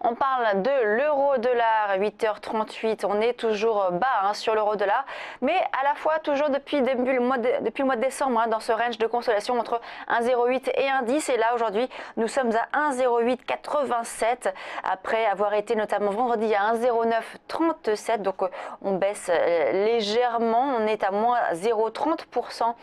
On parle de l'euro-dollar, 8h38. On est toujours bas sur l'euro-dollar, mais à la fois toujours depuis le mois de décembre dans ce range de consolidation entre 1,08 et 1,10. Et là aujourd'hui, nous sommes à 1,0887 après avoir été notamment vendredi à 1,0937. Donc on baisse légèrement. On est à moins 0,30%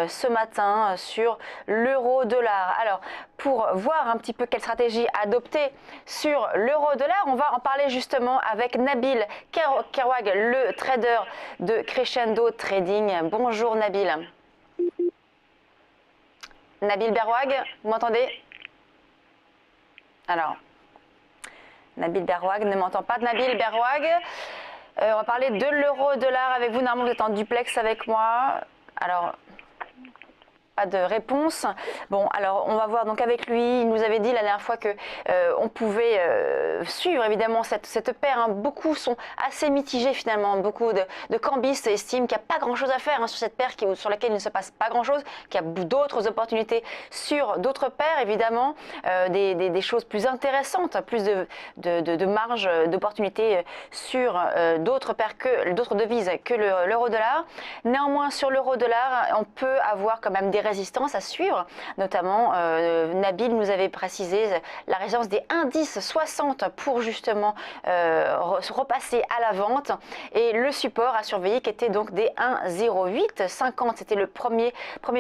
ce matin sur l'euro-dollar. Alors pour voir un petit peu quelle stratégie adopter sur l'euro-dollar, on va en parler justement avec Nabil Kerouag, le trader de Crescendo Trading. Bonjour Nabil. Nabil Berwag, vous m'entendez? Alors, Nabil Berwag ne m'entend pas. Nabil Berwag, on va parler de l'euro-dollar avec vous. Normalement, vous êtes en duplex avec moi. Alors, pas de réponse. Bon, alors on va voir donc avec lui. Il nous avait dit la dernière fois que on pouvait suivre évidemment cette paire. Beaucoup sont assez mitigés finalement. Beaucoup de cambistes estiment qu'il n'y a pas grand-chose à faire sur cette paire sur laquelle il ne se passe pas grand-chose, qu'il y a d'autres opportunités sur d'autres paires évidemment, des choses plus intéressantes, plus de marge d'opportunités sur d'autres paires d'autres devises que l'euro-dollar. Néanmoins sur l'euro-dollar, on peut avoir quand même des résistance à suivre, notamment Nabil nous avait précisé la résistance des 1,1060 pour justement repasser à la vente, et le support à surveiller qui était donc des 1,0850, c'était le premier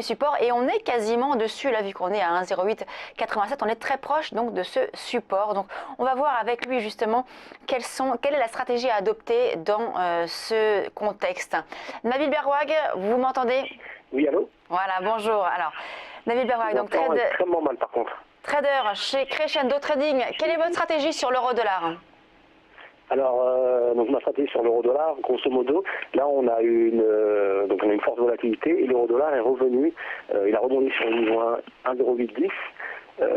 support, et on est quasiment dessus là vu qu'on est à 1,0887, on est très proche donc de ce support. Donc on va voir avec lui justement quelle est la stratégie à adopter dans ce contexte. Nabil Berwag, vous m'entendez? Oui, allô? Voilà, bonjour. Alors, Nabil Berwag, donc extrêmement mal par contre. Trader chez Crescendo Trading. Quelle est votre stratégie sur l'euro-dollar? Alors, donc ma stratégie sur l'euro-dollar, grosso modo, là on a une forte volatilité et l'euro-dollar est revenu, il a rebondi sur le niveau 1,0810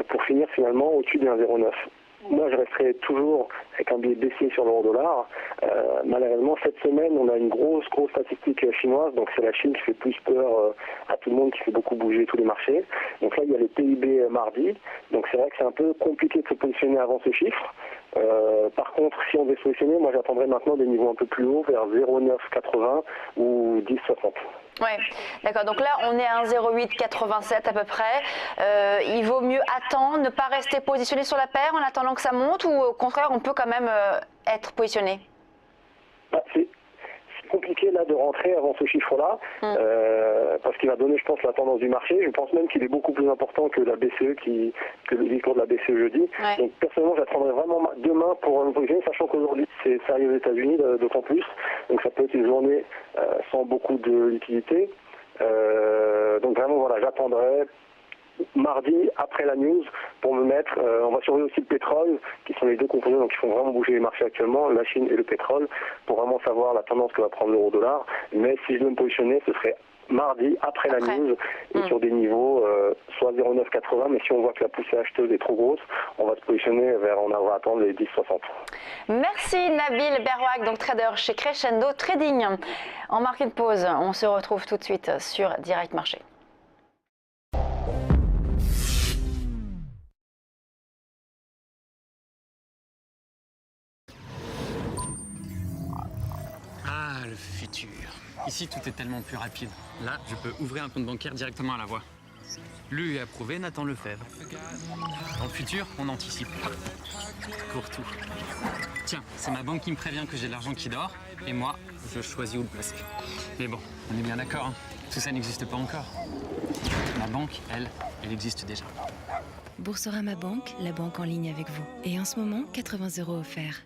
pour finir finalement au-dessus des 1,09. Moi, je resterai toujours avec un biais baissier sur l'euro-dollar. Malheureusement, cette semaine, on a une grosse statistique chinoise. Donc, c'est la Chine qui fait plus peur à tout le monde, qui fait beaucoup bouger tous les marchés. Donc là, il y a les PIB mardi. Donc, c'est vrai que c'est un peu compliqué de se positionner avant ce chiffre. Par contre, si on veut se positionner, moi, j'attendrai maintenant des niveaux un peu plus hauts, vers 0,980 ou 10,60. Oui, d'accord. Donc là, on est à 1,0887 à peu près. Il vaut mieux attendre, ne pas rester positionné sur la paire en attendant que ça monte, ou au contraire, on peut quand même être positionné? C'est compliqué là de rentrer avant ce chiffre-là, parce qu'il va donner, je pense, la tendance du marché. Je pense même qu'il est beaucoup plus important que la BCE, que le discours de la BCE jeudi. Ouais. Donc personnellement, j'attendrai vraiment demain pour me positionner, sachant qu'aujourd'hui c'est férié aux États-Unis, d'autant plus. Donc ça peut être une journée sans beaucoup de liquidité. Donc vraiment, voilà, j'attendrai mardi après la news pour me mettre, on va surveiller aussi le pétrole, qui sont les deux composants donc qui font vraiment bouger les marchés actuellement, la Chine et le pétrole, pour vraiment savoir la tendance que va prendre l'euro-dollar. Mais si je dois me positionner, ce serait mardi après la news et sur des niveaux soit 0,980, mais si on voit que la poussée acheteuse est trop grosse, on va se positionner on va attendre les 10,60. Merci Nabil Berwag, donc trader chez Crescendo Trading. On marque une pause, on se retrouve tout de suite sur Direct Marché. Ah, le futur. Ici, tout est tellement plus rapide. Là, je peux ouvrir un compte bancaire directement à la voix. Lu et approuvé, Nathan Lefebvre. Dans le futur, on anticipe. Pour tout. Tiens, c'est ma banque qui me prévient que j'ai de l'argent qui dort, et moi, je choisis où le placer. Mais bon, on est bien d'accord, hein. Tout ça n'existe pas encore. Ma banque, elle existe déjà. Boursorama Banque, la banque en ligne avec vous. Et en ce moment, 80 € offerts.